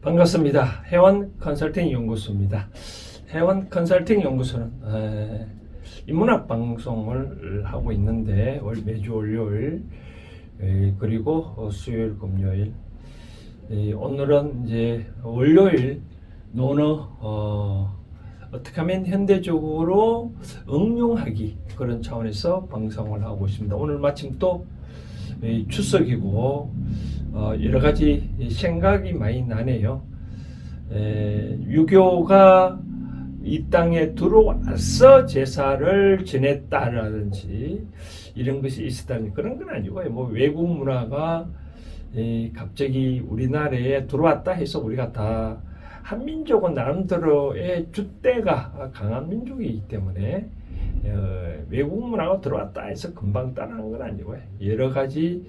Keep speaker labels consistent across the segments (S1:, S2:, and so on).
S1: 반갑습니다. 회원 컨설팅 연구소입니다. 회원 컨설팅 연구소는 인문학 방송을 하고 있는데 매주 월요일 그리고 수요일 금요일 오늘은 이제 월요일 논어 어떻게 하면 현대적으로 응용하기 그런 차원에서 방송을 하고 있습니다. 오늘 마침 또 추석이고 여러 가지 생각이 많이 나네요. 유교가 이 땅에 들어와서 제사를 지냈다라든지 이런 것이 있었다는 그런 건 아니고요. 뭐 외국 문화가 갑자기 우리나라에 들어왔다 해서 우리가 다 한민족은 나름대로의 줏대가 강한 민족이기 때문에 외국 문화가 들어왔다 해서 금방 따라하는 건 아니고요. 여러 가지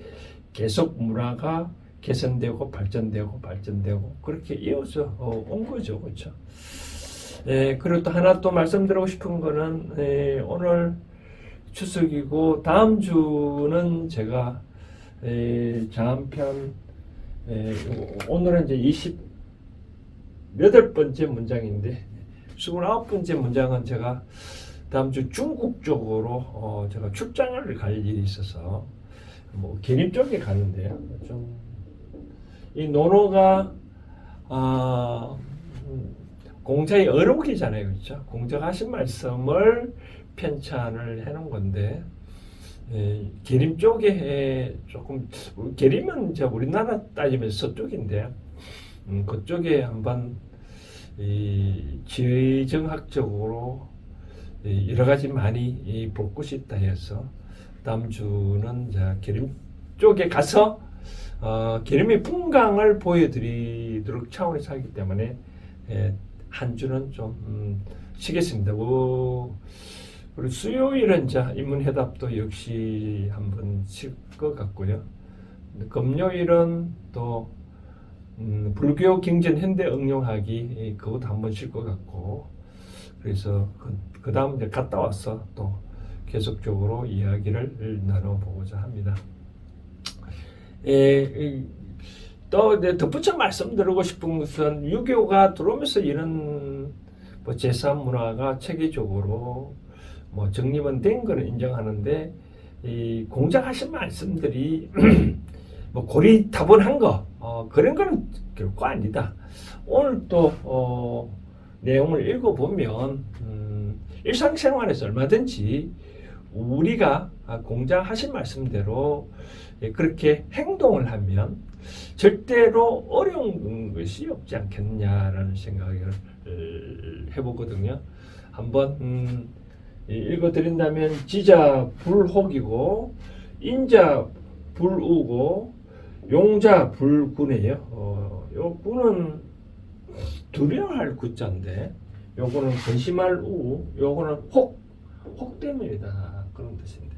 S1: 계속 문화가 개선되고 발전되고 그렇게 이어져 온 거죠. 그렇죠? 그리고 또 하나 또 말씀드리고 싶은 거는 오늘 추석이고 다음 주는 제가 자한편 오늘은 이제 28번째 문장인데 29번째 문장은 제가 다음 주 중국 쪽으로 제가 출장을 갈 일이 있어서 뭐 계림 쪽에 가는데요. 좀 이 논어가 공자의 어록이잖아요, 그렇죠? 공자가 하신 말씀을 편찬을 해놓은 건데 계림 쪽에 조금 계림은 이제 우리나라 따지면 서쪽인데 그쪽에 한번 지정학적으로 여러 가지 많이 볼 곳이 있다 해서 다음 주는 계림 쪽에 가서 계림의 풍광을 보여드리도록 차원에서 하기 때문에 한 주는 좀 쉬겠습니다. 그리고 수요일은 인문해답도 역시 한번 쉴 것 같고요. 금요일은 또 불교 경전 현대 응용하기 그것도 한번 쉴 것 같고 그래서 그 다음 이제 갔다 와서 또 계속적으로 이야기를 나눠보고자 합니다. 또 덧붙여 말씀드리고 싶은 것은 유교가 들어오면서 이런 뭐 제사 문화가 체계적으로 뭐 정립은 된 거는 인정하는데 이 공자하신 말씀들이 뭐 고리타분한 거 그런 거는 결코 아니다. 오늘 또 내용을 읽어보면 일상생활에서 얼마든지 우리가 공자하신 말씀대로 그렇게 행동을 하면 절대로 어려운 것이 없지 않겠냐라는 생각을 해보거든요. 한번 읽어드린다면 지자 불혹이고 인자 불우고 용자 불군이에요. 요 군은 두려워할 구자인데 요거는 근심할 우, 요거는 혹됨이다 그런 뜻인데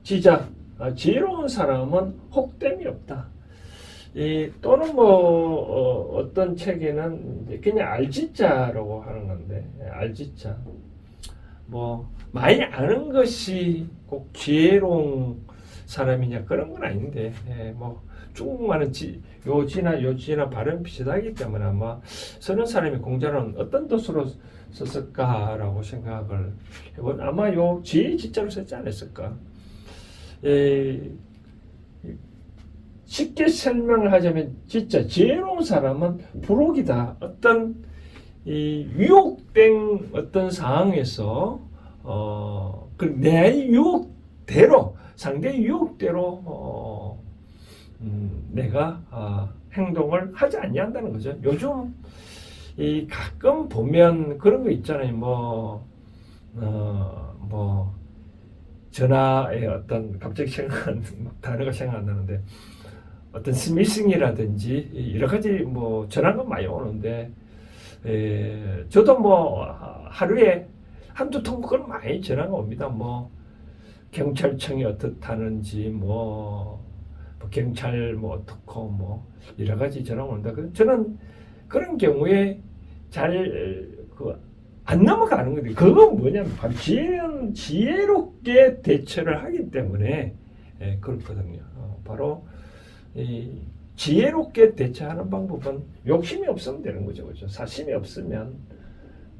S1: 지자 지혜로운 사람은 혹됨이 없다. 또는 뭐 어떤 책에는 그냥 알지자라고 하는 건데 알지자 뭐 많이 아는 것이 꼭 지혜로운 사람이냐 그런 건 아닌데 뭐 중국말은 요지나 발음 비슷하기 때문에 아마 쓰는 사람이 공자는 어떤 뜻으로 썼을까라고 생각을 해본 아마 요 지혜 지자로 썼지 않았을까. 쉽게 설명을 하자면 진짜 지혜로운 사람은 불혹이다. 어떤 유혹된 어떤 상황에서 내 유혹대로 상대의 유혹대로 내가 행동을 하지 아니한다는 거죠. 요즘 가끔 보면 그런 거 있잖아요. 뭐 전화에 어떤 갑자기 단어가 생각 안 나는데 어떤 스미싱이라든지 여러 가지 뭐 전화가 많이 오는데 저도 뭐 하루에 한두 통 그런 많이 전화가 옵니다. 뭐 경찰청이 어떻다는지 뭐 경찰 뭐 어떻고 뭐 여러 가지 전화가 온다. 저는 그런 경우에 안 넘어가는 건데 그건 뭐냐면 바로 지혜롭게 대처를 하기 때문에 그렇거든요. 바로 지혜롭게 대처하는 방법은 욕심이 없으면 되는 거죠. 그죠? 사심이 없으면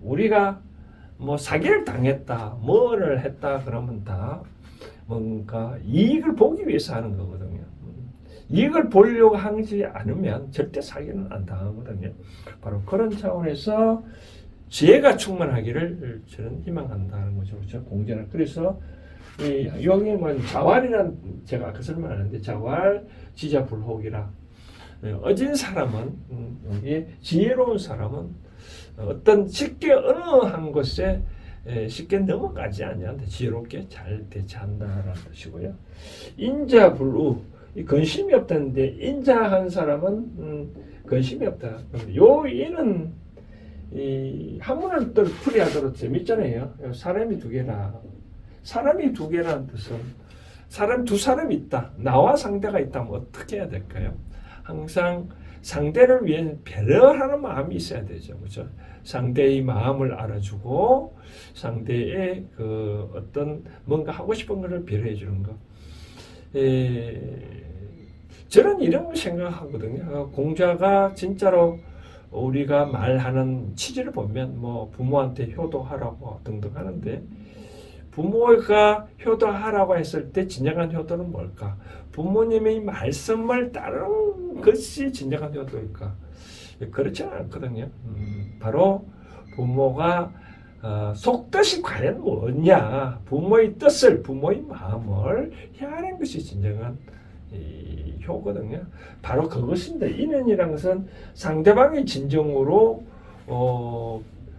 S1: 우리가 뭐 사기를 당했다, 뭐를 했다 그러면 다 뭔가 이익을 보기 위해서 하는 거거든요. 이익을 보려고 하지 않으면 절대 사기는 안 당하거든요. 바로 그런 차원에서 지혜가 충만하기를 저는 희망한다는 거죠. 그렇죠? 공자는 그래서 여기는 자활이란 제가 아까 설명하는데 자활 지자불혹이라 어진 사람은 여기 지혜로운 사람은 어떤 쉽게 어느 한 것에 쉽게 넘어가지 않는데 지혜롭게 잘 대처한다라는 뜻이고요. 인자불우 근심이 없다는데 인자한 사람은 근심이 없다. 요 이는 이 한문을 또 풀이하도록 재밌잖아요. 사람이 두 개라. 사람이 두 개라는 뜻은 두 사람이 있다. 나와 상대가 있다면 어떻게 해야 될까요? 항상 상대를 위해 배려하는 마음이 있어야 되죠. 그렇죠? 상대의 마음을 알아주고 상대의 그 어떤 뭔가 하고 싶은 것을 배려해 주는 것. 저는 이런 걸 생각하거든요. 공자가 진짜로 우리가 말하는 취지를 보면 뭐 부모한테 효도하라고 등등 하는데 부모가 효도하라고 했을 때 진정한 효도는 뭘까? 부모님의 말씀을 따르는 것이 진정한 효도일까? 그렇지는 않거든요. 바로 부모가 속뜻이 과연 뭐냐? 부모의 뜻을, 부모의 마음을 헤아리는 것이 진정한 효거든요. 바로 그것인데 인연이라는 것은 상대방의 진정으로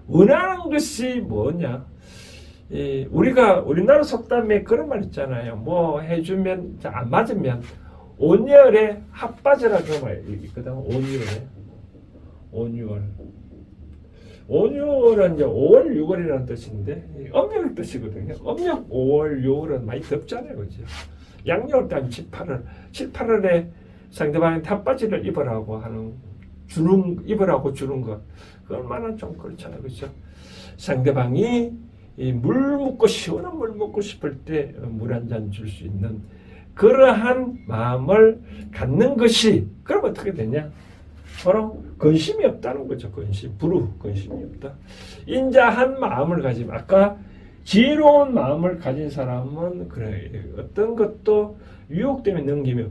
S1: 원하는 것이 뭐냐? 우리가 우리나라 속담에 그런 말 있잖아요. 뭐 해주면 안 맞으면 온열에 핫바지라 그런 말 있거든. 온유월은 이제 5월 6월이라는 뜻인데 음력 뜻이거든요. 음력 5월 6월은 많이 덥잖아요, 그죠? 양력을 따면 7, 8월에 상대방이 핫바지를 입으라고 하는 입으라고 주는 것, 그것만은 좀 그렇잖아요, 그죠? 상대방이 시원한 물 먹고 싶을 때 물 한 잔 줄 수 있는 그러한 마음을 갖는 것이, 그럼 어떻게 되냐? 바로 근심이 없다는 거죠. 근심이 없다. 인자한 마음을 가지면, 아까 지혜로운 마음을 가진 사람은 그래, 어떤 것도 유혹 때문에 넘김이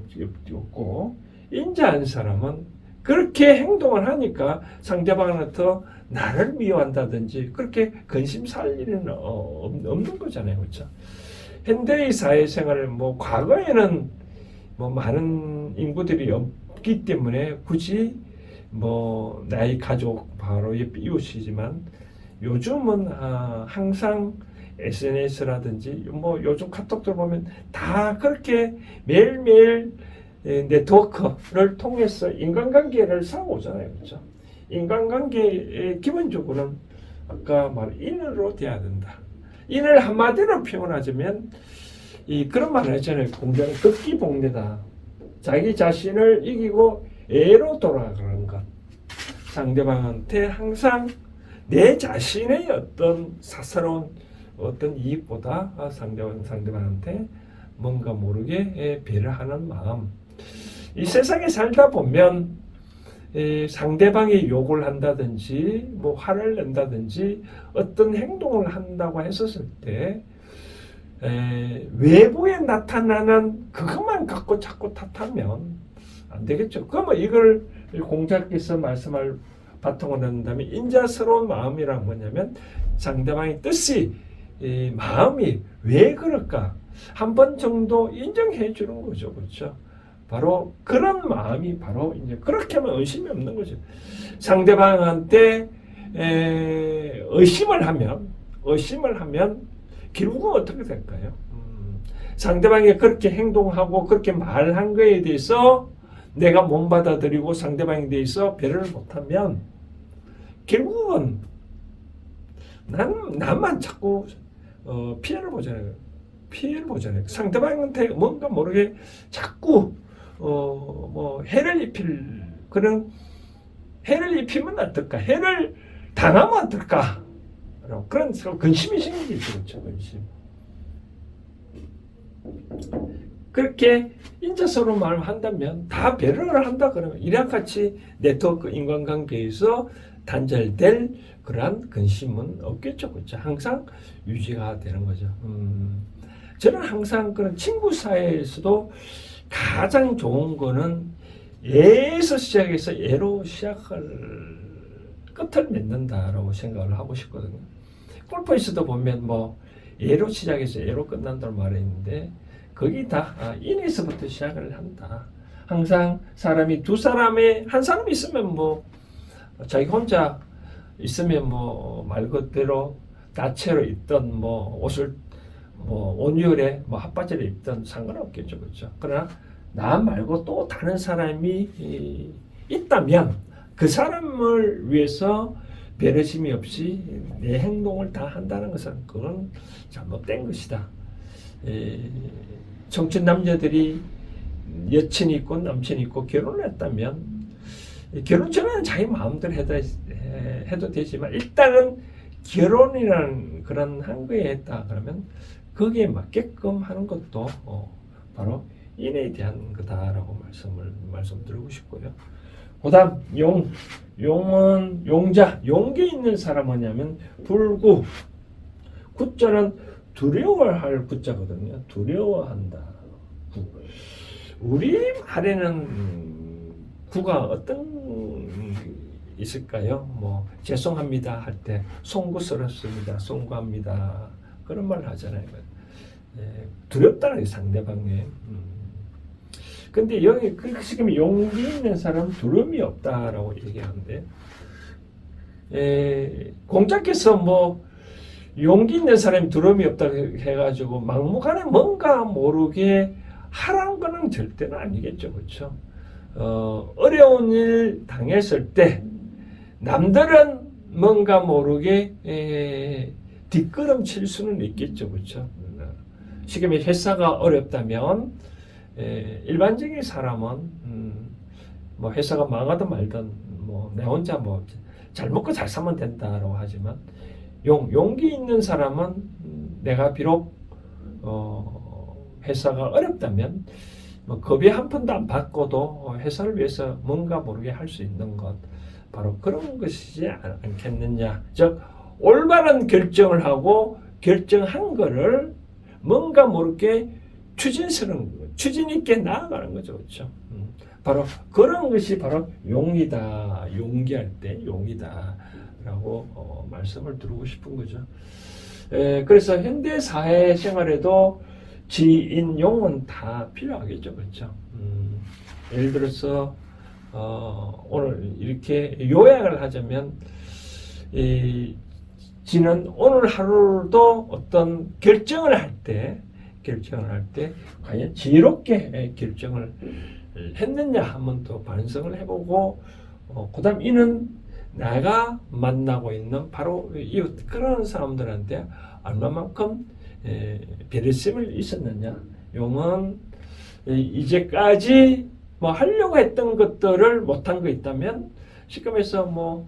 S1: 없고, 인자한 사람은 그렇게 행동을 하니까 상대방한테 나를 미워한다든지 그렇게 근심 살 일은 없는 거잖아요. 그렇죠? 현대의 사회생활을 과거에는 많은 인구들이 없기 때문에 굳이 나의 가족 바로 이웃이지만 요즘은 항상 SNS라든지 요즘 카톡들 보면 다 그렇게 매일매일 네트워크를 통해서 인간관계를 쌓아오잖아요. 그렇죠? 인간관계의 기본적으로는 아까 인으로 돼야 된다. 인을 한마디로 표현하자면 그런 말을 했잖아요. 공자는 극기복례다. 자기 자신을 이기고 애로 돌아가는 것. 상대방한테 항상 내 자신의 어떤 사사로운 어떤 이익보다 상대방한테 뭔가 모르게 배려하는 마음. 이 세상에 살다 보면 상대방이 욕을 한다든지 화를 낸다든지 어떤 행동을 한다고 했었을 때 외부에 나타나는 그것만 갖고 자꾸 탓하면 안 되겠죠. 그러면 이걸 공자께서 말씀을 바탕으로 한다면 인자스러운 마음이란 뭐냐면 상대방의 뜻이 마음이 왜 그럴까 한 번 정도 인정해 주는 거죠. 그렇죠? 바로 그런 마음이 바로 이제 그렇게 하면 의심이 없는 거죠. 상대방한테 의심을 하면 결국은 어떻게 될까요? 상대방이 그렇게 행동하고 그렇게 말한 거에 대해서 내가 못 받아들이고 상대방에 대해서 배려를 못하면 결국은 나만 자꾸 피해를 보잖아요. 상대방한테 뭔가 모르게 자꾸 해를 입히면 어떨까? 해를 당하면 어떨까? 그런 근심이 생기죠. 그렇죠? 근심. 그렇게 인자서로 말한다면 다 배려를 한다 그러면 이랑 같이 네트워크 인간관계에서 단절될 그러한 근심은 없겠죠. 그렇죠? 항상 유지가 되는 거죠. 저는 항상 그런 친구 사이에서도 가장 좋은 거는 예에서 시작해서 예로 시작을 끝을 맺는다라고 생각을 하고 싶거든요. 골프에서도 보면 뭐 예로 시작해서 예로 끝난다는 말이 있는데 거기 다 인에서부터 시작을 한다. 항상 사람이 두 사람에 한 사람이 있으면 뭐 자기 혼자 있으면 뭐 말 그대로 나체로 입던 뭐 옷을 뭐 온열에 뭐 핫바지를 입던 상관없겠죠, 그렇죠? 그러나 나 말고 또 다른 사람이 있다면 그 사람을 위해서 배려심이 없이 내 행동을 다 한다는 것은 그건 잘못된 것이다. 청춘 남자들이 여친이 있고 남친이 있고 결혼을 했다면 결혼 전에는 자기 마음대로 해도 되지만 일단은 결혼이라는 그런 한거에 했다 그러면 거기에 맞게끔 하는 것도 바로 인에 대한 거다라고 말씀드리고 싶고요. 그 다음 용은 용자, 용기 있는 사람은 뭐냐면 불구, 구자는 두려워할 구자거든요. 두려워한다. 구. 우리 말에는 구가 어떤 있을까요? 뭐 죄송합니다 할 때 송구스럽습니다, 송구합니다 그런 말을 하잖아요. 두렵다는 게 상대방에. 근데 여기 지금 용기 있는 사람은 두려움이 없다라고 얘기하는데, 공자께서 뭐 용기 있는 사람이 두려움이 없다고 해가지고 막무가내 뭔가 모르게 하라는 거는 절대는 아니겠죠, 그렇죠? 어려운 일 당했을 때 남들은 뭔가 모르게 뒷걸음칠 수는 있겠죠, 그렇죠? 지금 회사가 어렵다면 일반적인 사람은 뭐 회사가 망하든 말든 뭐 내 혼자 뭐 잘 먹고 잘 살면 된다라고 하지만 용기 있는 사람은 내가 비록 회사가 어렵다면 뭐 겁이 한 푼도 안 받고도 회사를 위해서 뭔가 모르게 할 수 있는 것 바로 그런 것이지 않겠느냐. 즉 올바른 결정을 하고 결정한 거를 뭔가 모르게 추진 있게 나아가는 거죠, 그렇죠? 바로 그런 것이 바로 용이다. 용기할 때 용이다라고 말씀을 드리고 싶은 거죠. 그래서 현대 사회 생활에도 지인 용은 다 필요하겠죠, 그렇죠? 예를 들어서 오늘 이렇게 요약을 하자면 지는 오늘 하루도 어떤 결정을 할 때 과연 지혜롭게 결정을 했느냐 한번 또 반성을 해보고 그다음 이는 내가 만나고 있는 바로 이웃 그런 사람들한테 얼마만큼 배려심을 있었느냐. 용은 이제까지 뭐 하려고 했던 것들을 못한 거 있다면 시금에서 뭐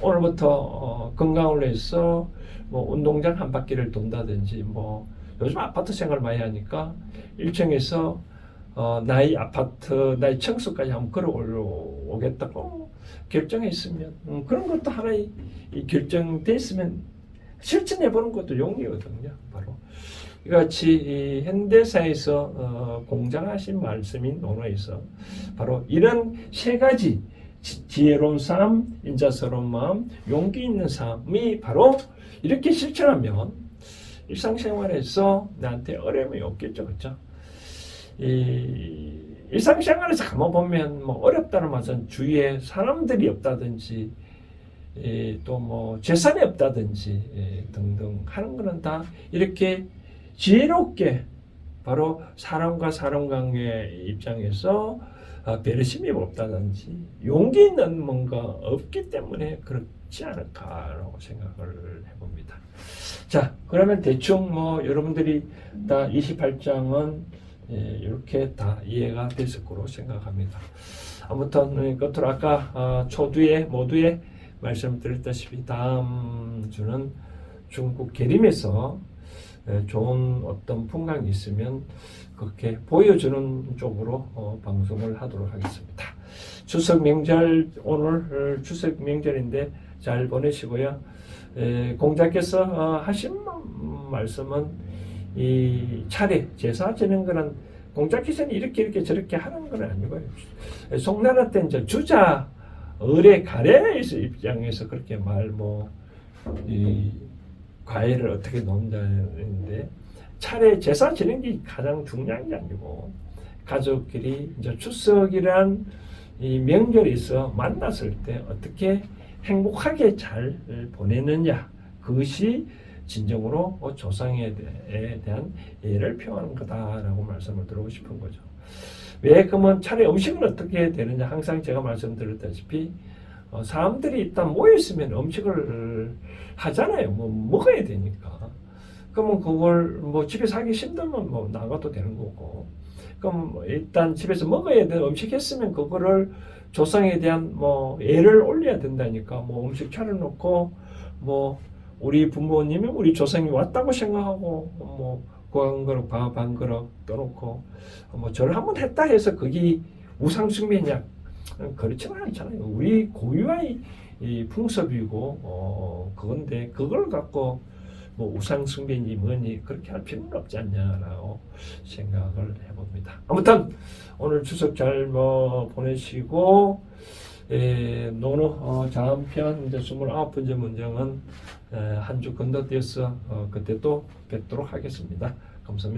S1: 오늘부터 건강을 위해서 뭐 운동장 한 바퀴를 돈다든지 뭐 요즘 아파트 생활 많이 하니까 1층에서 나의 아파트 나의 층수까지 한번 걸어 올라오겠다고 결정했으면 그런 것도 하나의 결정됐으면 실천해보는 것도 용이거든요. 바로 이같이 현대사에서 공장하신 말씀인 논어에서 바로 이런 세 가지 지혜로운 삶, 인자스러운 마음, 용기 있는 삶이 바로 이렇게 실천하면 일상생활에서 나한테 어려움이 없겠죠, 그렇죠? 일상생활에서 가만 보면 뭐 어렵다는 말은 주위에 사람들이 없다든지 또 뭐 재산이 없다든지 등등 하는 거는 다 이렇게 지혜롭게 바로 사람과 사람 관계 입장에서 배려심이 없다든지 용기 있는 뭔가 없기 때문에 그렇지 않을까라고 생각을 해봅니다. 자, 그러면 대충 뭐 여러분들이 다 28장은 이렇게 다 이해가 됐을 거로 생각합니다. 아무튼 끝으로 아까 초두에 모두에 말씀드렸다시피 다음 주는 중국 계림에서 좋은 어떤 풍광이 있으면 그렇게 보여주는 쪽으로 방송을 하도록 하겠습니다. 추석 명절 오늘 추석 명절인데 잘 보내시고요. 공자께서 하신 말씀은 이 차례 제사 지낸 거는 공자께서는 이렇게 저렇게 하는 건 아니고요. 송나라 때 이제 주자 을의 가래 입장에서 그렇게 이 과일을 어떻게 놓는다는데 차례 제사 지는 게 가장 중요한 게 아니고 가족끼리 이제 추석이란 이 명절이 있어 만났을 때 어떻게 행복하게 잘 보내느냐 그것이 진정으로 조상에 대한 예를 표하는 거다라고 말씀을 드리고 싶은 거죠. 왜 그러면 차례 음식은 어떻게 되느냐 항상 제가 말씀드렸다시피 사람들이 일단 모여있으면 음식을 하잖아요. 먹어야 되니까. 그러면 그걸 집에서 하기 힘들면 나가도 되는 거고. 그럼 일단 집에서 먹어야 되는 음식 했으면 그거를 조상에 대한 예를 올려야 된다니까. 음식 차려놓고 우리 부모님이 우리 조상이 왔다고 생각하고 국 한 그릇 밥 한 그릇 떠놓고 절을 한번 했다 해서 그게 우상숭배냐 그렇지는 않잖아요. 우리 고유의 이 풍습이고 그건데 그걸 갖고 우상숭배니 뭐니 그렇게 할 필요는 없지 않냐라고 생각을 해봅니다. 아무튼 오늘 추석 잘 보내시고 노노 자음편 이제 29번째 문장은 한 주 건너뛰어서 그때 또 뵙도록 하겠습니다. 감사합니다.